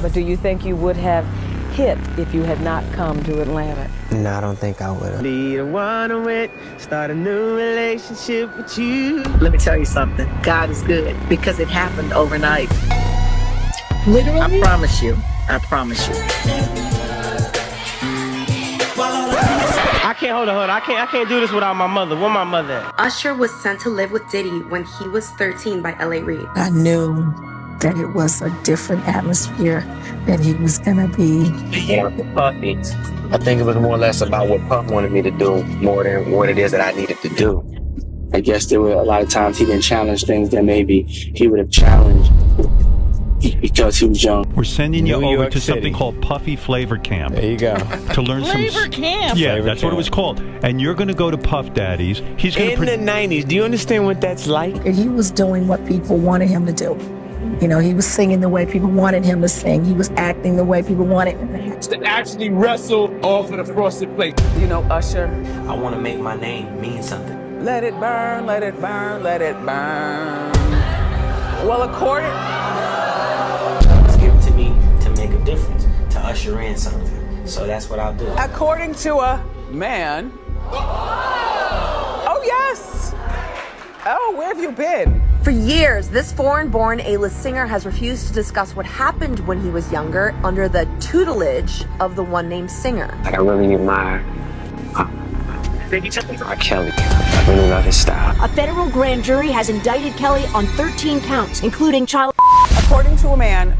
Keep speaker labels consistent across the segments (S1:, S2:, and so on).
S1: But do you think you would have hit if you had not come to Atlanta?
S2: No, I don't think I would have.
S3: Need a wanna wait, start a new relationship with you.
S4: Let me tell you something. God is good because it happened overnight.
S5: Literally?
S4: I promise you. I promise you.
S3: I can't hold on. I can't do this without my mother. Where my mother at?
S6: Usher was sent to live with Diddy when he was 13 by L.A. Reid.
S5: I knew that it was a different atmosphere that he was gonna be.
S2: Puffy. I think it was more or less about what Puff wanted me to do more than what it is that I needed to do. I guess there were a lot of times he didn't challenge things that maybe he would have challenged because he was young.
S7: We're sending you
S8: New
S7: over
S8: York
S7: to
S8: City.
S7: something called Puffy Flavor Camp.
S8: There you go.
S7: To learn
S9: Flavor Camp?
S7: Yeah,
S8: Flavor
S7: that's what it
S8: Camp.
S7: was called. And you're going to go to Puff Daddy's. He's going
S8: In the 90s, do you understand what that's like?
S5: And he was doing what people wanted him to do. You know, he was singing the way people wanted him to sing. He was acting the way people wanted him to act.
S10: To actually wrestle off of the frosted plate.
S1: You know, Usher,
S2: I want to make my name mean something.
S1: let it burn, let it burn, let it burn. Well, according...
S2: It was given to me to make a difference, to usher in something. So that's what I'll do.
S1: According to a man... Oh, yes! Oh, where have you been?
S6: For years, this foreign-born A-list singer has refused to discuss what happened when he was younger under the tutelage of the one-named singer.
S2: Like, I really admire R. Kelly. I really love his style.
S11: A federal grand jury has indicted Kelly on 13 counts, including child...
S1: According to a man,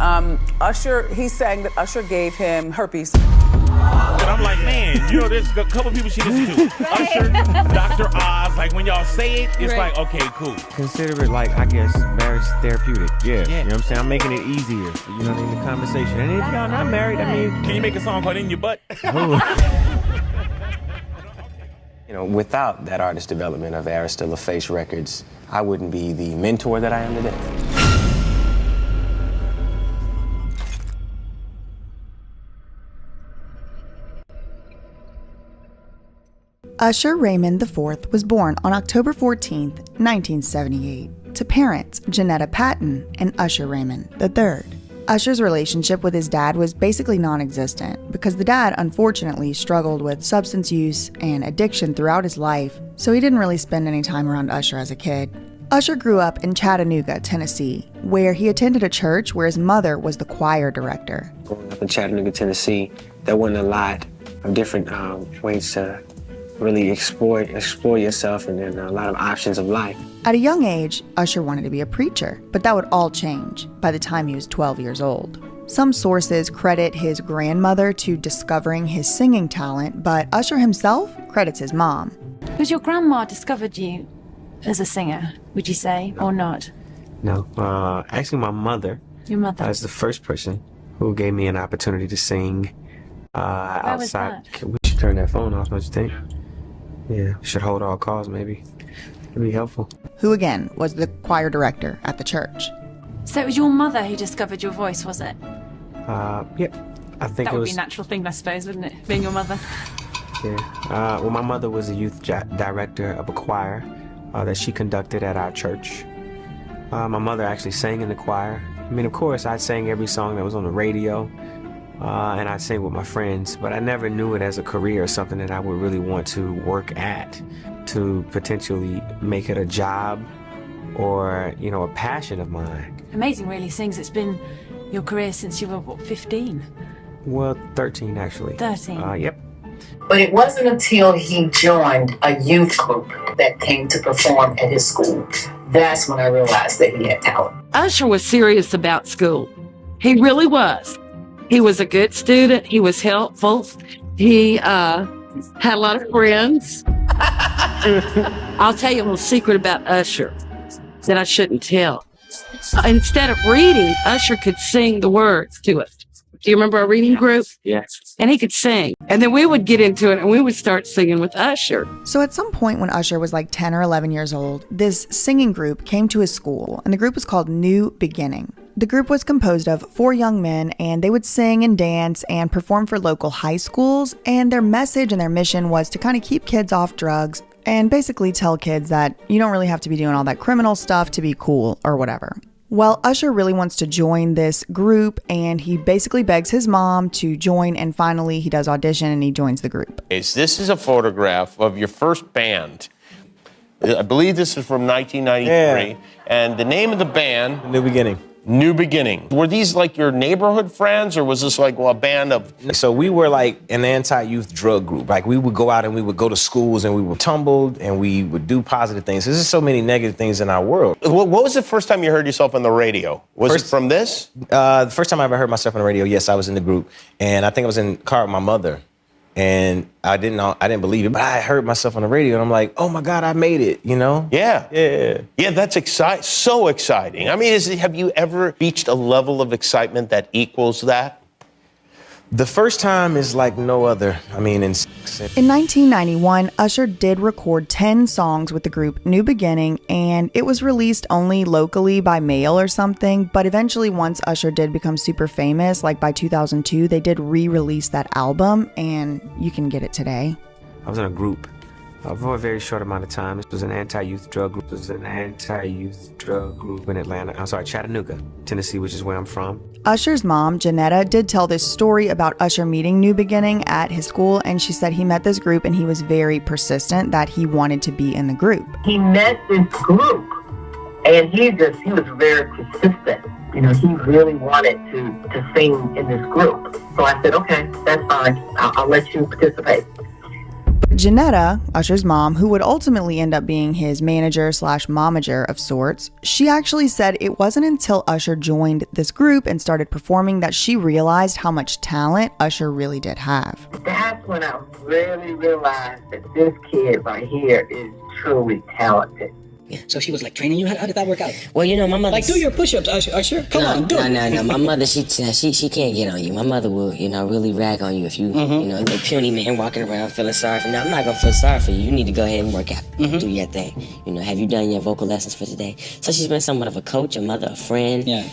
S1: Usher, he's saying that Usher gave him herpes.
S10: But I'm like, man, you know, there's a couple people she listens to. Usher, Dr. Oz, like when y'all say it, it's like, okay, cool.
S8: Consider it like, I guess, marriage therapeutic. Yeah. You know what I'm saying? I'm making it easier, you know, in the conversation. And if y'all not married, I mean...
S10: Can you make a song called In Your Butt?
S2: You know, without that artist development of Aristilla Face Records, I wouldn't be the mentor that I am today.
S12: Usher Raymond IV was born on October 14, 1978, to parents Janetta Patton and Usher Raymond III. Usher's relationship with his dad was basically non-existent because the dad unfortunately struggled with substance use and addiction throughout his life, so he didn't really spend any time around Usher as a kid. Usher grew up in Chattanooga, Tennessee, where he attended a church where his mother was the choir director.
S2: Growing up in Chattanooga, Tennessee, there wasn't a lot of different ways to really explore yourself, and then a lot of options of life.
S12: At a young age, Usher wanted to be a preacher, but that would all change by the time he was 12 years old. Some sources credit his grandmother to discovering his singing talent, but Usher himself credits his mom.
S11: Was your grandma discovered you as a singer, would you say, or not?
S2: No, actually my mother.
S11: Your mother?
S2: Was the first person who gave me an opportunity to sing outside. We should turn that phone off, don't you think? Yeah, should hold all calls maybe. It'd be helpful.
S12: Who again was the choir director at the church.
S11: So it was your mother who discovered your voice, was it?
S2: Yep. I think
S11: That
S2: it
S11: would
S2: was.
S11: be a natural thing, I suppose, wouldn't it? Being your mother.
S2: Yeah. Well, my mother was a youth director of a choir that she conducted at our church. My mother actually sang in the choir. I mean, of course, I sang every song that was on the radio. And I'd sing with my friends, but I never knew it as a career or something that I would really want to work at, to potentially make it a job or, you know, a passion of mine.
S11: Amazing, really, sings. It's been your career since you were, what, 15?
S2: Well, 13, actually.
S11: 13?
S2: Yep.
S4: But it wasn't until he joined a youth group that came to perform at his school. That's when I realized that he had talent.
S9: Usher was serious about school. He really was. He was a good student. He was helpful. He had a lot of friends. I'll tell you a little secret about Usher that I shouldn't tell. Instead of reading, Usher could sing the words to it. Do you remember our reading group?
S2: Yes.
S9: And he could sing. And then we would get into it and we would start singing with Usher.
S12: So at some point when Usher was like 10 or 11 years old, this singing group came to his school, and the group was called New Beginning. The group was composed of 4 young men, and they would sing and dance and perform for local high schools, and their message and their mission was to kind of keep kids off drugs and basically tell kids that you don't really have to be doing all that criminal stuff to be cool or whatever. Well, Usher really wants to join this group, and he basically begs his mom to join, and finally he does audition and he joins the group.
S13: This is a photograph of your first band. I believe this is from 1993, and the name of the band?
S8: New Beginning.
S13: New Beginning. Were these like your neighborhood friends, or was this like a band of...
S8: So we were like an anti-youth drug group. Like we would go out and we would go to schools and we would tumble and we would do positive things. There's just so many negative things in our world.
S13: What was the first time you heard yourself on the radio? Was it from this?
S8: The first time I ever heard myself on the radio, yes, I was in the group. And I think I was in the car with my mother. And I didn't believe it, but I heard myself on the radio and I'm like, oh my God, I made it, you know?
S13: Yeah, that's exciting, so exciting. I mean, have you ever reached a level of excitement that equals that?
S8: The first time is like no other. I mean,
S12: in 1991, Usher did record 10 songs with the group New Beginning, and it was released only locally by mail or something, but eventually once Usher did become super famous, like by 2002, they did re-release that album, and you can get it today.
S2: I was in a group for a very short amount of time. This was an anti-youth drug group. This was an anti-youth drug group in Chattanooga, Tennessee, which is where I'm from.
S12: Usher's mom, Janetta, did tell this story about Usher meeting New Beginning at his school, and she said he met this group and he was very persistent that he wanted to be in the group.
S4: He met this group and he was very persistent. You know, he really wanted to sing in this group. So I said, okay, that's fine. I'll let you participate.
S12: Janetta, Usher's mom, who would ultimately end up being his manager/momager of sorts, she actually said it wasn't until Usher joined this group and started performing that she realized how much talent Usher really did have.
S4: That's when I really realized that this kid right here is truly talented.
S14: Yeah. So she was like training you? How did that work out?
S15: Well, you know, my mother...
S14: Like, do your push-ups, Usher. Come on, do it.
S15: No. My mother, she can't get on you. My mother will, really rag on you if you, a puny man walking around feeling sorry for you. No, I'm not going to feel sorry for you. You need to go ahead and work out. Do your thing. Have you done your vocal lessons for today? So she's been somewhat of a coach, a mother, a friend. Yeah.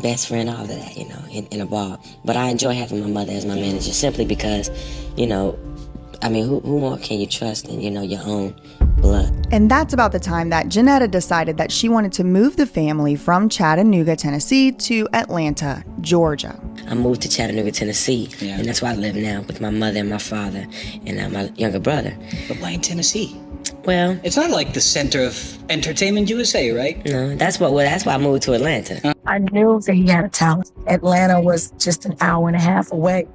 S15: Best friend, all of that, in a ball. But I enjoy having my mother as my manager simply because, who more can you trust than, your own blood?
S12: And that's about the time that Janetta decided that she wanted to move the family from Chattanooga, Tennessee to Atlanta, Georgia.
S15: I moved to Chattanooga, Tennessee, and that's where I live now with my mother and my father and my younger brother.
S14: But why in Tennessee?
S15: Well,
S14: it's not like the center of entertainment USA, right?
S15: No, that's why I moved to Atlanta.
S5: I knew that he had a talent. Atlanta was just an hour and a half away.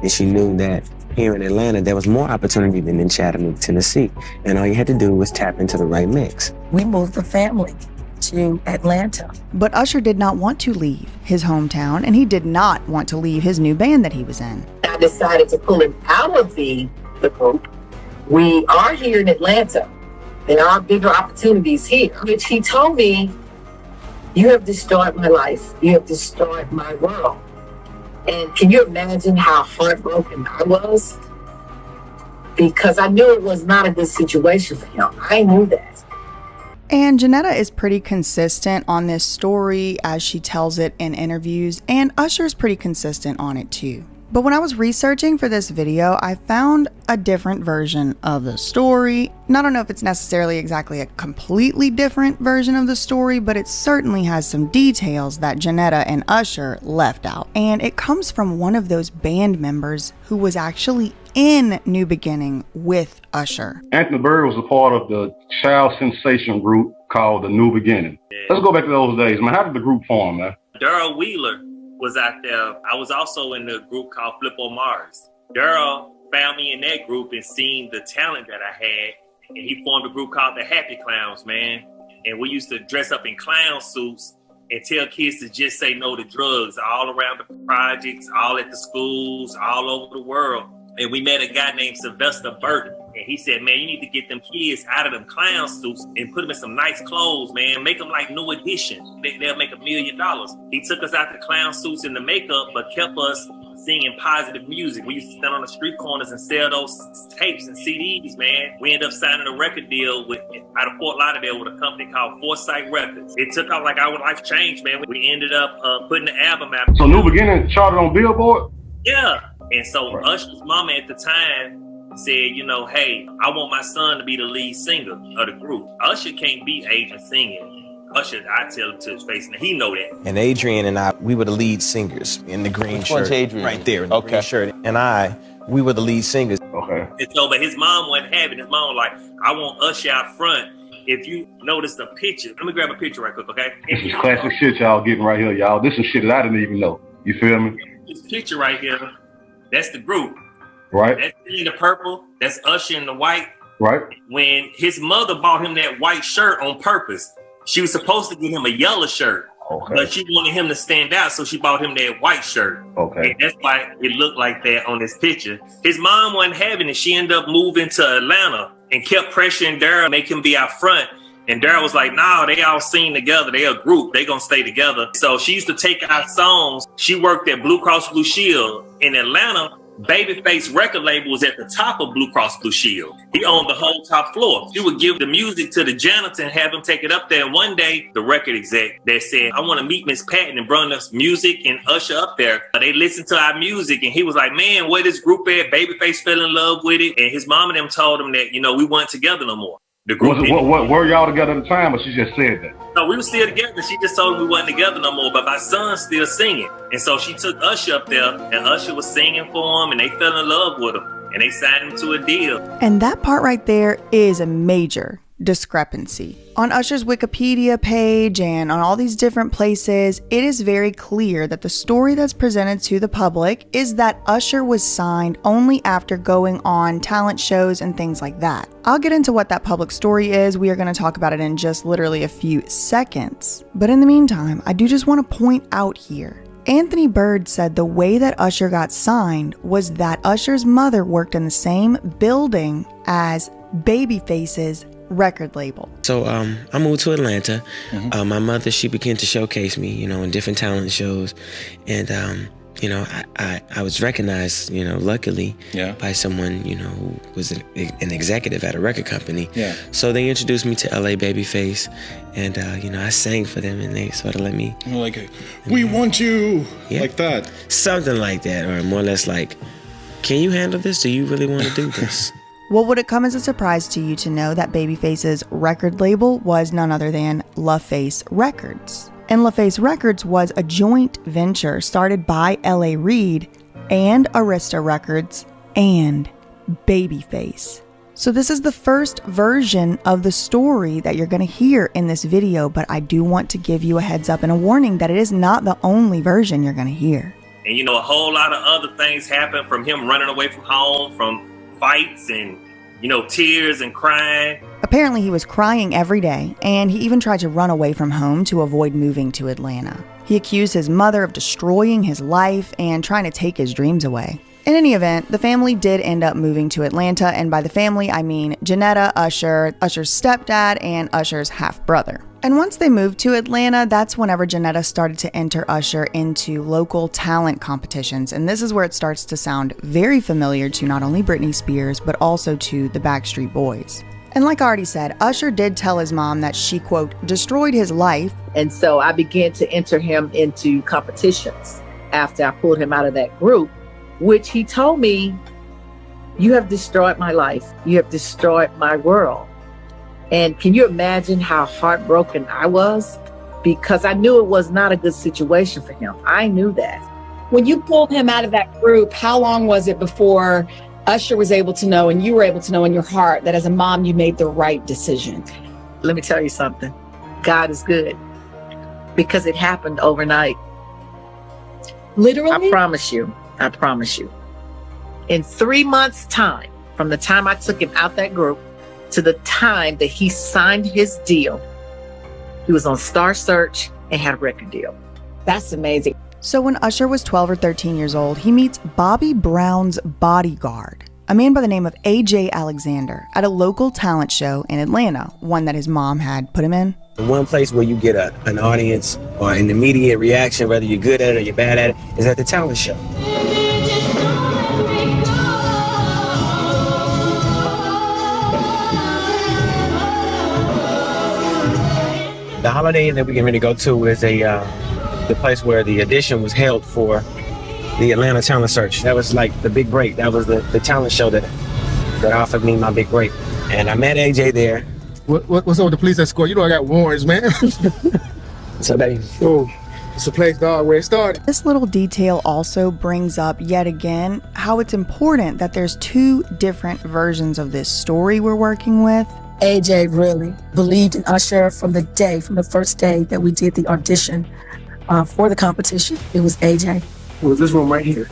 S2: And she knew that here in Atlanta, there was more opportunity than in Chattanooga, Tennessee. And all you had to do was tap into the right mix.
S5: We moved the family to Atlanta.
S12: But Usher did not want to leave his hometown, and he did not want to leave his new band that he was in.
S4: I decided to pull him out of the group. We are here in Atlanta. There are bigger opportunities here, which he told me, you have destroyed my life. You have destroyed my world. And can you imagine how heartbroken I was? Because I knew it was not a good situation for him. I knew that.
S12: And Janetta is pretty consistent on this story as she tells it in interviews, and Usher's pretty consistent on it too. But when I was researching for this video, I found a different version of the story. And I don't know if it's necessarily exactly a completely different version of the story, but it certainly has some details that Janetta and Usher left out. And it comes from one of those band members who was actually in New Beginning with Usher.
S16: Anthony Bird was a part of the child sensation group called the New Beginning. Let's go back to those days, man. How did the group form, man?
S17: Daryl Wheeler was out there. I was also in the group called Flippo Mars. Daryl found me in that group and seen the talent that I had, and he formed a group called the Happy Clowns, man. And we used to dress up in clown suits and tell kids to just say no to drugs all around the projects, all at the schools, all over the world. And we met a guy named Sylvester Burton. And he said, man, you need to get them kids out of them clown suits and put them in some nice clothes, man. Make them like New Edition. They'll make $1 million. He took us out the clown suits and the makeup, but kept us singing positive music. We used to stand on the street corners and sell those tapes and CDs, man. We ended up signing a record deal out of Fort Lauderdale with a company called Foresight Records. It took out like our life changed, man. We ended up putting the album out.
S16: So New Beginning charted on Billboard?
S17: Yeah. And so Usher's mama at the time said, hey, I want my son to be the lead singer of the group. Usher can't beat Agent singing. Usher, I tell him to his face, and he know that.
S8: And Adrian and I, we were the lead singers in the green
S13: Which
S8: shirt.
S13: one's Adrian?
S8: Right there in the green shirt. And we were the lead singers.
S16: Okay.
S17: And so, but his mom wasn't having. His mom was like, I want Usher out front. If you notice the picture, let me grab a picture right quick, okay?
S16: This is classic shit y'all getting right here, y'all. This is shit that I didn't even know. You feel me?
S17: This picture right here, that's the group.
S16: Right.
S17: That's in the purple. That's Usher in the white.
S16: Right.
S17: When his mother bought him that white shirt on purpose, she was supposed to get him a yellow shirt.
S16: Okay.
S17: But she wanted him to stand out, so she bought him that white shirt.
S16: Okay.
S17: And that's why it looked like that on this picture. His mom wasn't having it. She ended up moving to Atlanta and kept pressuring Daryl, make him be out front. And Daryl was like, nah, they all sing together. They a group. They gonna stay together. So she used to take out songs. She worked at Blue Cross Blue Shield in Atlanta. Babyface record label was at the top of Blue Cross Blue Shield. He owned the whole top floor. She would give the music to the janitor and have him take it up there. And one day, the record exec that said, I want to meet Miss Patton and bring us music and Usher up there. They listened to our music and he was like, man, where this group at? Babyface fell in love with it. And his mom and them told him that, we weren't together no more. The group
S16: what were y'all together at the time, or she just said that?
S17: No, we were still together. She just told him we wasn't together no more, but my son's still singing. And so she took Usher up there, and Usher was singing for him, and they fell in love with him, and they signed him to a deal.
S12: And that part right there is a major discrepancy. On Usher's Wikipedia page and on all these different places, it is very clear that the story that's presented to the public is that Usher was signed only after going on talent shows and things like that. I'll get into what that public story is. We are going to talk about it in just literally a few seconds. But in the meantime, I do just want to point out here, Anthony Bird said the way that Usher got signed was that Usher's mother worked in the same building as Babyface's record label.
S15: So I moved to Atlanta. My mother, she began to showcase me, in different talent shows. And, I was recognized, luckily by someone, who was an executive at a record company.
S18: Yeah.
S15: So they introduced me to LA Babyface. And, I sang for them and they sort of let me.
S18: Like, we want you.
S15: Yeah.
S18: Like that.
S15: Something like that. Or more or less like, can you handle this? Do you really want to do this?
S12: Well, would it come as a surprise to you to know that Babyface's record label was none other than LaFace Records? And LaFace Records was a joint venture started by L.A. Reid and Arista Records and Babyface. So this is the first version of the story that you're going to hear in this video, but I do want to give you a heads up and a warning that it is not the only version you're going to hear.
S17: And a whole lot of other things happened, from him running away from home, from fights and tears and crying.
S12: Apparently he was crying every day, and he even tried to run away from home to avoid moving to Atlanta. He accused his mother of destroying his life and trying to take his dreams away. In any event, the family did end up moving to Atlanta, and by the family I mean Janetta, Usher, Usher's stepdad, and Usher's half-brother. And once they moved to Atlanta, that's whenever Janetta started to enter Usher into local talent competitions. And this is where it starts to sound very familiar to not only Britney Spears, but also to the Backstreet Boys. And like I already said, Usher did tell his mom that she, quote, destroyed his life.
S4: And so I began to enter him into competitions after I pulled him out of that group, which he told me, you have destroyed my life. You have destroyed my world. And can you imagine how heartbroken I was? Because I knew it was not a good situation for him. I knew that.
S19: When you pulled him out of that group, how long was it before Usher was able to know and you were able to know in your heart that as a mom, you made the right decision?
S4: Let me tell you something. God is good, because it happened overnight.
S19: Literally?
S4: I promise you. In 3 months' time, from the time I took him out that group to the time that he signed his deal, he was on Star Search and had a record deal.
S19: That's amazing.
S12: So when Usher was 12 or 13 years old, he meets Bobby Brown's bodyguard, a man by the name of A.J. Alexander, at a local talent show in Atlanta, one that his mom had put him in.
S15: The one place where you get an audience or an immediate reaction, whether you're good at it or you're bad at it, is at the talent show. The Holiday Inn that we get ready to go to is the place where the audition was held for the Atlanta Talent Search. That was like the big break. That was the talent show that offered me my big break. And I met AJ there,
S18: What's up with the police escort? You know I got warrants, man.
S2: So, baby.
S18: Oh, it's a place, dog, where it started.
S12: This little detail also brings up yet again how it's important that there's two different versions of this story we're working with.
S5: AJ really believed in Usher from the first day that we did the audition for the competition. It was AJ.
S18: It was this room right here.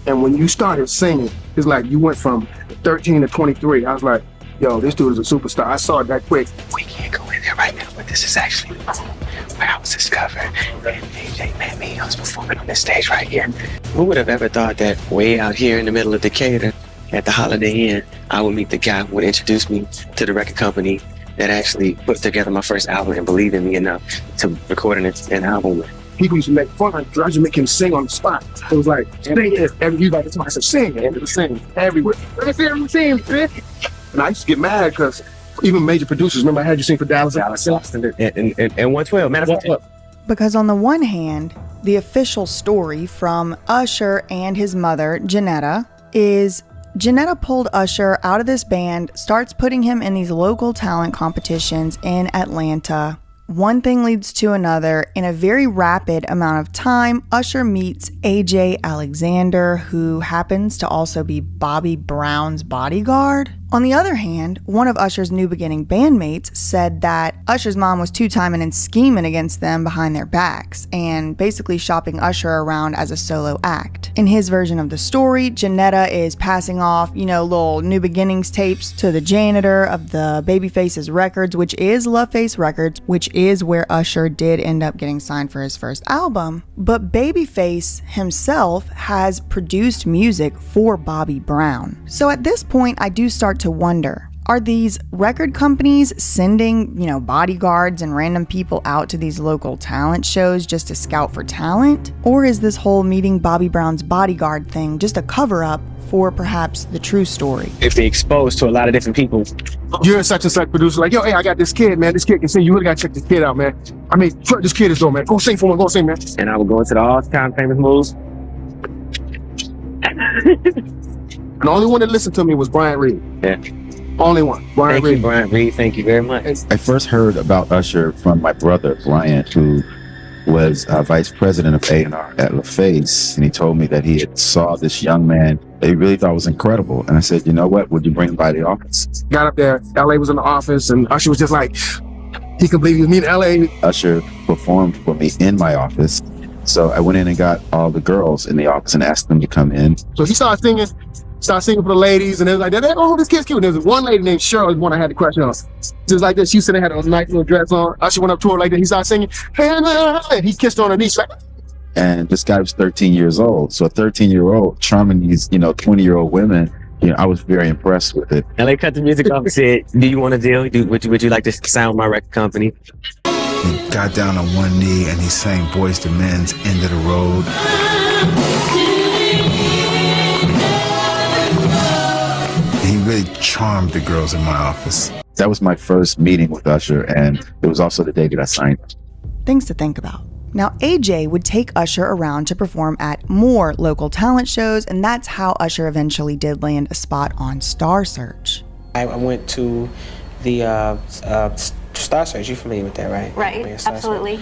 S18: And when you started singing, it's like you went from 13 to 23. I was like, yo, this dude is a superstar. I saw it that quick.
S2: We can't go in there right now, but this is actually where I was discovered. And AJ met me. I was performing on this stage right here. Who would have ever thought that way out here in the middle of Decatur at the Holiday Inn, I would meet the guy who would introduce me to the record company that actually put together my first album and believed in me enough to record an album with.
S18: People used to make fun. I used to make him sing on the spot. It was like, sing it. Everybody told me, I said, sing it. And it was singing everywhere. I said, I'm singing, bitch. And I used to get mad because even major producers, remember I had you sing for Dallas and
S2: 112. Matter of fact.
S12: Because on the one hand, the official story from Usher and his mother, Janetta, is Janetta pulled Usher out of this band, starts putting him in these local talent competitions in Atlanta. One thing leads to another. In a very rapid amount of time, Usher meets AJ Alexander, who happens to also be Bobby Brown's bodyguard. On the other hand, one of Usher's New Beginning bandmates said that Usher's mom was two-timing and scheming against them behind their backs and basically shopping Usher around as a solo act. In his version of the story, Janetta is passing off, little New Beginnings tapes to the janitor of the Babyface's records, which is LaFace Records, which is where Usher did end up getting signed for his first album. But Babyface himself has produced music for Bobby Brown. So at this point, I do start to wonder, are these record companies sending, bodyguards and random people out to these local talent shows just to scout for talent? Or is this whole meeting Bobby Brown's bodyguard thing just a cover-up for perhaps the true story?
S2: If they exposed to a lot of different people.
S18: You're such and such producer, like, yo, hey, I got this kid, man. This kid can sing. You really gotta check this kid out, man. I mean, this kid is dope, man. Go sing for him, go sing, man.
S2: And I would go into the all-time famous moves.
S18: And the only one that listened to me was Brian Reed.
S2: Yeah.
S18: Only one. Brian Reed.
S2: Thank you, Brian Reed. Thank you very much.
S20: I first heard about Usher from my brother, Brian, who was vice president of A&R at LaFace. And he told me that he had saw this young man that he really thought was incredible. And I said, you know what? Would you bring him by the office?
S18: Got up there. LA was in the office. And Usher was just like, he could believe he was meeting LA.
S20: Usher performed for me in my office. So I went in and got all the girls in the office and asked them to come in.
S18: So he started singing for the ladies, and they was like, oh, this kid's cute. And there was one lady named Cheryl, one I had the crush on. Just like this, she said they had a nice little dress on. Usher went up to her like that. He started singing, and he kissed her on her knee. Like,
S20: and this guy was 13 years old. So a 13-year-old charming these, 20-year-old women, I was very impressed with it.
S2: And they cut the music off and said, do you want a deal? Would you like to sign with my record company?
S21: He got down on one knee and he sang Boyz II Men's End of the Road. He really charmed the girls in my office.
S20: That was my first meeting with Usher, and it was also the day that I signed.
S12: Things to think about. Now, AJ would take Usher around to perform at more local talent shows, and that's how Usher eventually did land a spot on Star Search.
S2: I went to the Star Search. You're familiar with that, right?
S22: Right, absolutely.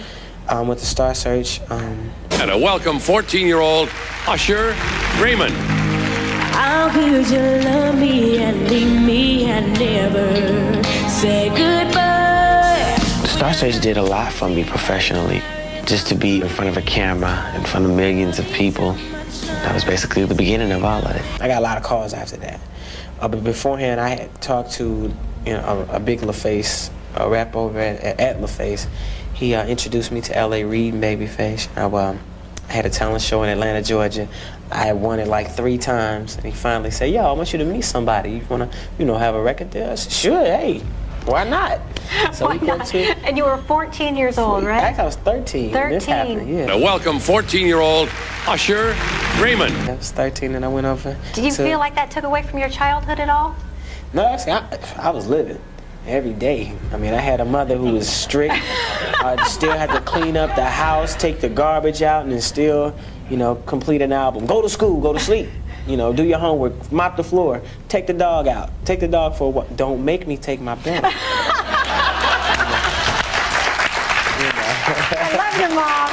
S2: With the Star Search.
S23: And a welcome 14-year-old Usher Raymond.
S24: How could you love me and leave me and never say goodbye?
S2: Star Search did a lot for me professionally. Just to be in front of a camera, in front of millions of people, that was basically the beginning of all of it. I got a lot of calls after that. But beforehand, I had talked to a big LaFace, a rap over at LaFace. He introduced me to L.A. Reid and Babyface. I had a talent show in Atlanta, Georgia. I had won it like 3 times, and he finally said, yo, I want you to meet somebody. You want to, have a record deal? I said, sure, hey, why not? So
S22: why not? And you were 14 years old, right?
S2: Actually, I was 13.
S22: 13.
S2: This happened, yeah.
S23: And a welcome 14-year-old Usher Raymond.
S2: I was 13 and I went over.
S22: Did you feel like that took away from your childhood at all?
S2: No, actually, I was living every day. I mean, I had a mother who was strict. I still had to clean up the house, take the garbage out, and then still, complete an album. Go to school, go to sleep. do your homework, mop the floor, take the dog out, take the dog for a walk. Don't make me take my pen.
S22: I love your mom.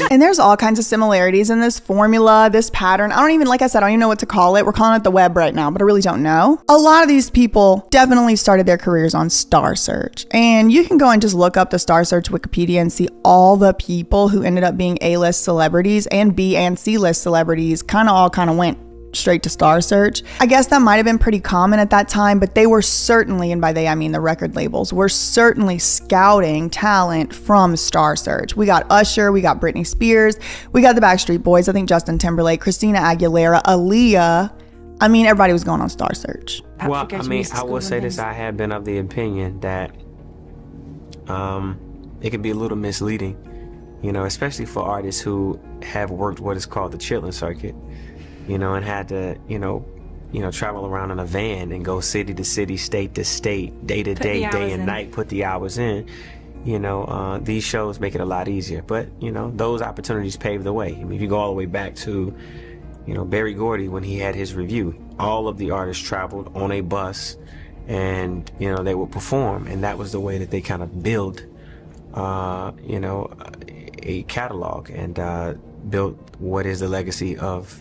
S12: And there's all kinds of similarities in this formula, this pattern. I don't even know what to call it. We're calling it the web right now, but I really don't know. A lot of these people definitely started their careers on Star Search. And you can go and just look up the Star Search Wikipedia and see all the people who ended up being A-list celebrities and B and C-list celebrities kind of went straight to Star Search. I guess that might have been pretty common at that time, but they were certainly, and by they I mean the record labels, were certainly scouting talent from Star Search. We got Usher, we got Britney Spears, we got the Backstreet Boys, I think Justin Timberlake, Christina Aguilera, Aaliyah. I mean, everybody was going on Star Search.
S2: Well, I mean, I will say this, I have been of the opinion that it can be a little misleading, especially for artists who have worked what is called the chilling circuit. And had to, travel around in a van and go city to city, state to state, day to day, day and night, put the hours in. These shows make it a lot easier. But, those opportunities pave the way. I mean, if you go all the way back to, Berry Gordy, when he had his review, all of the artists traveled on a bus and, they would perform. And that was the way that they kind of build, a catalog and built what is the legacy of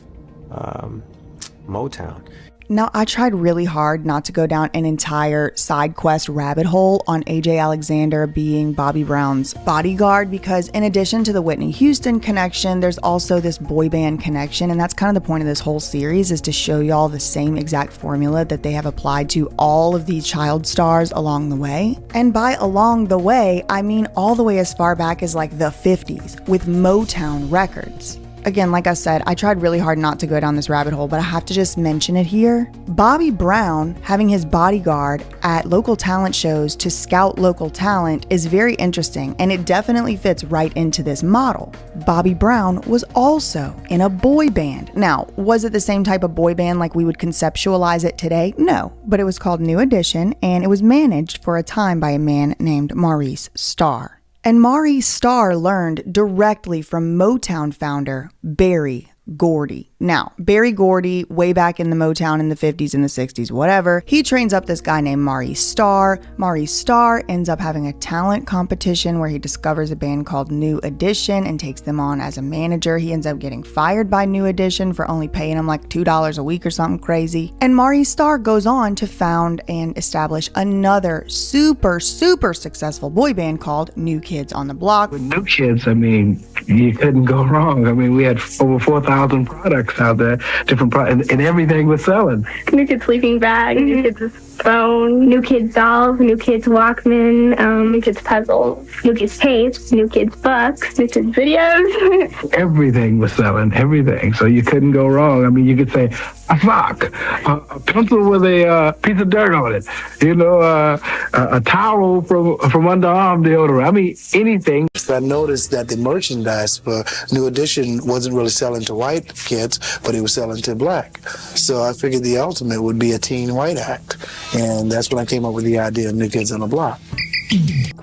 S2: Motown.
S12: Now, I tried really hard not to go down an entire side quest rabbit hole on AJ Alexander being Bobby Brown's bodyguard, because in addition to the Whitney Houston connection, there's also this boy band connection, and that's kind of the point of this whole series, is to show y'all the same exact formula that they have applied to all of these child stars along the way. And by along the way, I mean all the way as far back as like the 50s with Motown Records. Again, like I said, I tried really hard not to go down this rabbit hole, but I have to just mention it here. Bobby Brown having his bodyguard at local talent shows to scout local talent is very interesting, and it definitely fits right into this model. Bobby Brown was also in a boy band. Now, was it the same type of boy band like we would conceptualize it today? No, but it was called New Edition, and it was managed for a time by a man named Maurice Starr. And Maurice Starr learned directly from Motown founder Berry Gordy. Now, Berry Gordy, way back in the Motown in the 50s and the 60s, whatever, he trains up this guy named Maurice Starr. Maurice Starr ends up having a talent competition where he discovers a band called New Edition and takes them on as a manager. He ends up getting fired by New Edition for only paying him like $2 a week or something crazy. And Maurice Starr goes on to found and establish another super successful boy band called New Kids on the Block.
S1: With New Kids, I mean, you couldn't go wrong. I mean, we had over 4,000 products out there, different products, and everything was selling.
S3: New Kids sleeping bag, New Kids phone, New Kids dolls, New Kids Walkman, New Kids puzzles, New Kids tapes, New Kids books, New Kids videos.
S1: Everything was selling, everything. So you couldn't go wrong. I mean, you could say a sock, a pencil with a piece of dirt on it, a towel from underarm deodorant. I mean, anything.
S21: I noticed that the merchandise for New Edition wasn't really selling to white kids, but it was selling to black. So I figured the ultimate would be a teen white act. And that's when I came up with the idea of New Kids on the Block.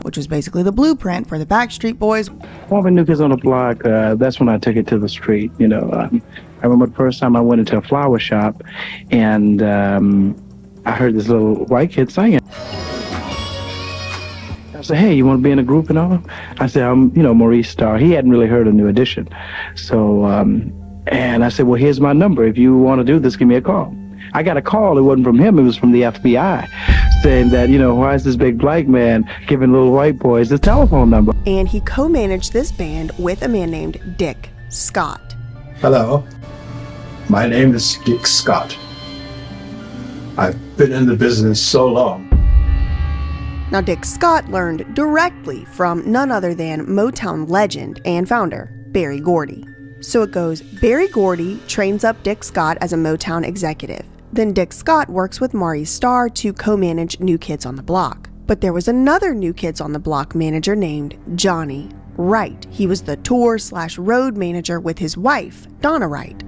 S12: Which was basically the blueprint for the Backstreet Boys.
S1: Well, New Kids on the Block, that's when I took it to the street. I remember the first time I went into a flower shop and I heard this little white kid singing. I said, hey, you want to be in a group and all? I said, I'm, Maurice Starr. He hadn't really heard of New Edition. So, and I said, well, here's my number. If you want to do this, give me a call. I got a call. It wasn't from him. It was from the FBI saying that, why is this big black man giving little white boys the telephone number?
S12: And he co-managed this band with a man named Dick Scott.
S6: Hello, my name is Dick Scott. I've been in the business so long.
S12: Now, Dick Scott learned directly from none other than Motown legend and founder, Berry Gordy. So it goes, Berry Gordy trains up Dick Scott as a Motown executive. Then Dick Scott works with Maurice Starr to co-manage New Kids on the Block. But there was another New Kids on the Block manager named Johnny Wright. He was the tour/road manager with his wife, Donna Wright.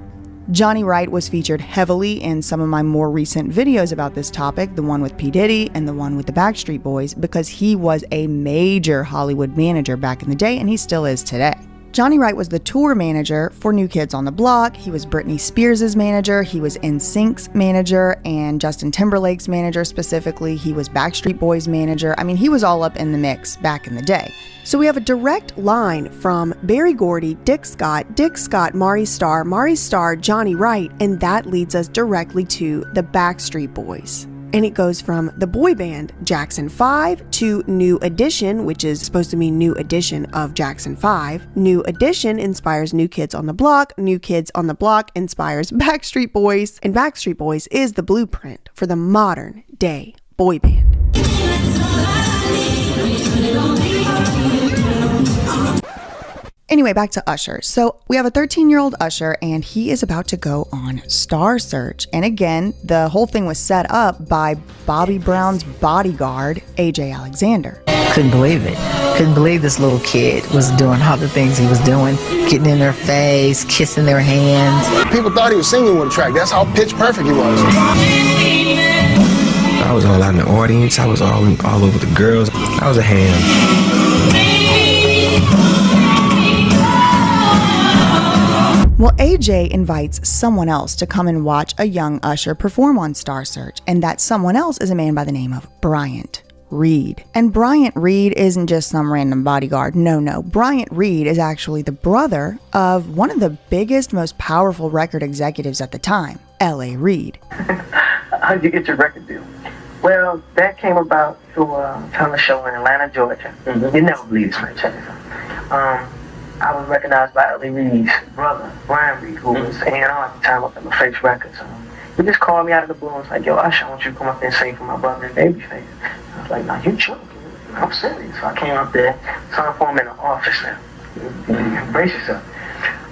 S12: Johnny Wright was featured heavily in some of my more recent videos about this topic, the one with P. Diddy and the one with the Backstreet Boys, because he was a major Hollywood manager back in the day, and he still is today. Johnny Wright was the tour manager for New Kids on the Block. He was Britney Spears' manager. He was NSYNC's manager and Justin Timberlake's manager specifically. He was Backstreet Boys' manager. I mean, he was all up in the mix back in the day.
S7: So we have a direct line from Berry Gordy, Dick Scott, Maury Starr, Johnny Wright, and that leads us directly to the Backstreet Boys. And it goes from the boy band Jackson 5 to New Edition, which is supposed to mean New Edition of Jackson 5. New Edition inspires New Kids on the Block. New Kids on the Block inspires Backstreet Boys. And Backstreet Boys is the blueprint for the modern day boy band.
S12: Anyway, back to Usher. So we have a 13-year-old Usher, and he is about to go on Star Search. And again, the whole thing was set up by Bobby Brown's bodyguard, AJ Alexander.
S9: Couldn't believe it. Couldn't believe this little kid was doing all the things he was doing, getting in their face, kissing their hands.
S18: People thought he was singing with a track. That's how pitch perfect he was.
S10: I was all out in the audience. I was all over the girls. I was a ham.
S12: Well, AJ invites someone else to come and watch a young Usher perform on Star Search, and that someone else is a man by the name of Bryant Reed. And Bryant Reed isn't just some random bodyguard. No. Bryant Reed is actually the brother of one of the biggest, most powerful record executives at the time, L.A. Reid.
S11: How did you get your record deal? Well, that came about through a talent show in Atlanta, Georgia. Mm-hmm. You never believe this, man. Check this out. I was recognized by L.A. Reid's brother, Brian Reid, who was A&R at the time up at LaFace Records. He just called me out of the blue and was like, yo, Usher, I want you to come up there and sing for my brother and Babyface. I was like, nah, you joking. I'm serious. So I came up there, sung for him in the office now. You brace yourself.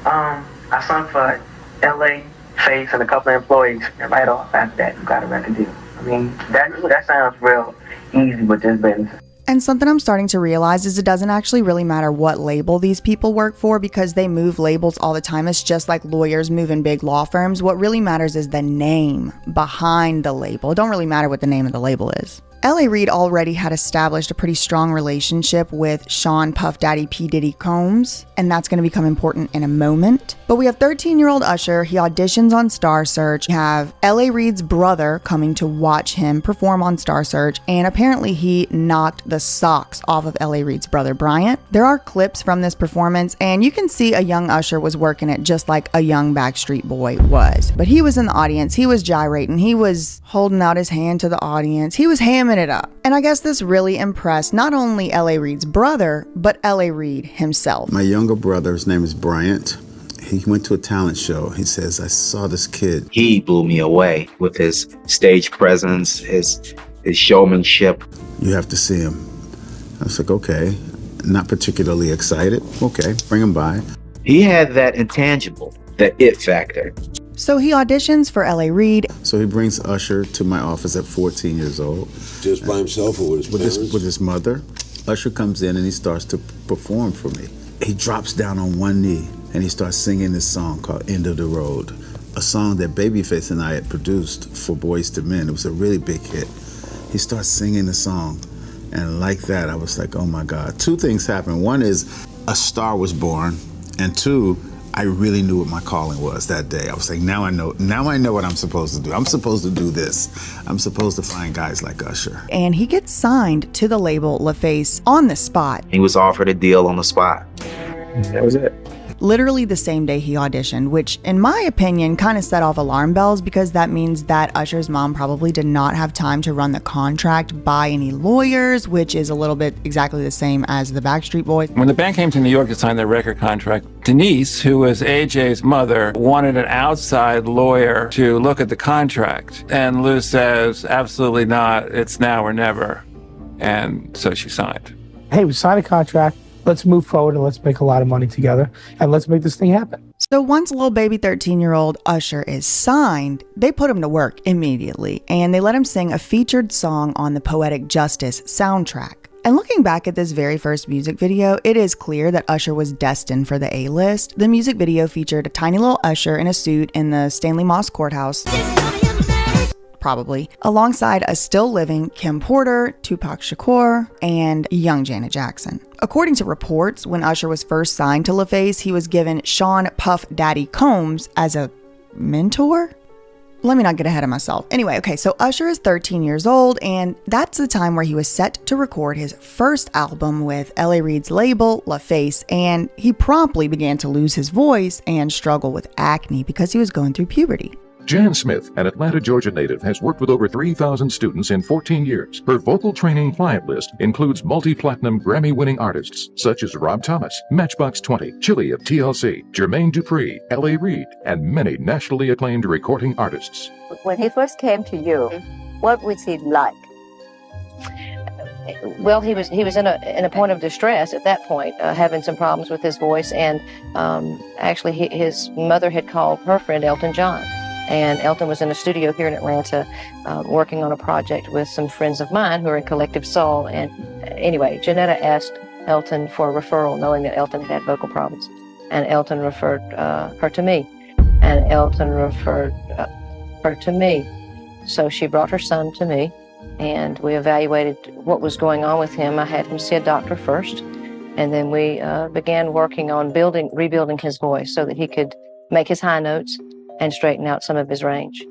S11: I sung for L.A., Face, and a couple of employees, and right off after that, you got a record deal. I mean, that sounds real easy with this business.
S12: And something I'm starting to realize is it doesn't actually really matter what label these people work for because they move labels all the time. It's just like lawyers move in big law firms. What really matters is the name behind the label. It don't really matter what the name of the label is. L.A. Reid already had established a pretty strong relationship with Sean Puff Daddy P. Diddy Combs, and that's going to become important in a moment. But we have 13-year-old Usher. He auditions on Star Search. We have L.A. Reid's brother coming to watch him perform on Star Search, and apparently he knocked the socks off of L.A. Reid's brother, Bryant. There are clips from this performance, and you can see a young Usher was working it just like a young Backstreet Boy was. But he was in the audience. He was gyrating. He was holding out his hand to the audience. He was hamming it up. And I guess this really impressed not only L.A. Reid's brother, but L.A. Reid himself.
S20: My younger brother, his name is Bryant. He went to a talent show. He says, I saw this kid.
S25: He blew me away with his stage presence, his showmanship.
S20: You have to see him. I was like, okay. Not particularly excited. Okay, bring him by.
S25: He had that intangible, that it factor.
S12: So he auditions for L.A. Reid.
S20: So he brings Usher to my office at 14 years old.
S26: Just by himself or with his parents?
S20: With his mother. Usher comes in and he starts to perform for me. He drops down on one knee and he starts singing this song called End of the Road, a song that Babyface and I had produced for Boys to Men. It was a really big hit. He starts singing the song, and like that, I was like, oh my God. Two things happened. One is a star was born, and two, I really knew what my calling was that day. I was like, now I know what I'm supposed to do. I'm supposed to do this. I'm supposed to find guys like Usher.
S12: And he gets signed to the label LaFace on the spot.
S25: He was offered a deal on the spot.
S1: That was it.
S12: Literally the same day he auditioned, which in my opinion kind of set off alarm bells because that means that Usher's mom probably did not have time to run the contract by any lawyers, which is a little bit exactly the same as the Backstreet Boys.
S27: When the band came to New York to sign their record contract, Denise, who was AJ's mother, wanted an outside lawyer to look at the contract. And Lou says, absolutely not, it's now or never. And so she signed.
S21: Hey, we signed a contract. Let's move forward and let's make a lot of money together and let's make this thing happen.
S12: So once little baby 13-year-old Usher is signed, they put him to work immediately and they let him sing a featured song on the Poetic Justice soundtrack. And looking back at this very first music video, it is clear that Usher was destined for the A-list. The music video featured a tiny little Usher in a suit in the Stanley Moss Courthouse. probably, alongside a still living Kim Porter, Tupac Shakur, and young Janet Jackson. According to reports, when Usher was first signed to LaFace, he was given Sean Puff Daddy Combs as a mentor? Let me not get ahead of myself. Anyway, okay, so Usher is 13 years old, and that's the time where he was set to record his first album with L.A. Reid's label, LaFace, and he promptly began to lose his voice and struggle with acne because he was going through puberty.
S4: Jan Smith, an Atlanta, Georgia native, has worked with over 3,000 students in 14 years. Her vocal training client list includes multi-platinum Grammy-winning artists such as Rob Thomas, Matchbox 20, Chili of TLC, Jermaine Dupri, L.A. Reid, and many nationally acclaimed recording artists.
S8: When he first came to you, what was he like?
S13: Well, he was in a point of distress at that point, having some problems with his voice, and actually his mother had called her friend Elton John. And Elton was in a studio here in Atlanta working on a project with some friends of mine who are in Collective Soul. And anyway, Janetta asked Elton for a referral, knowing that Elton had vocal problems. And Elton referred her to me. And Elton referred her to me. So she brought her son to me, and we evaluated what was going on with him. I had him see a doctor first, and then we began working on rebuilding his voice so that he could make his high notes and straighten out some of his range.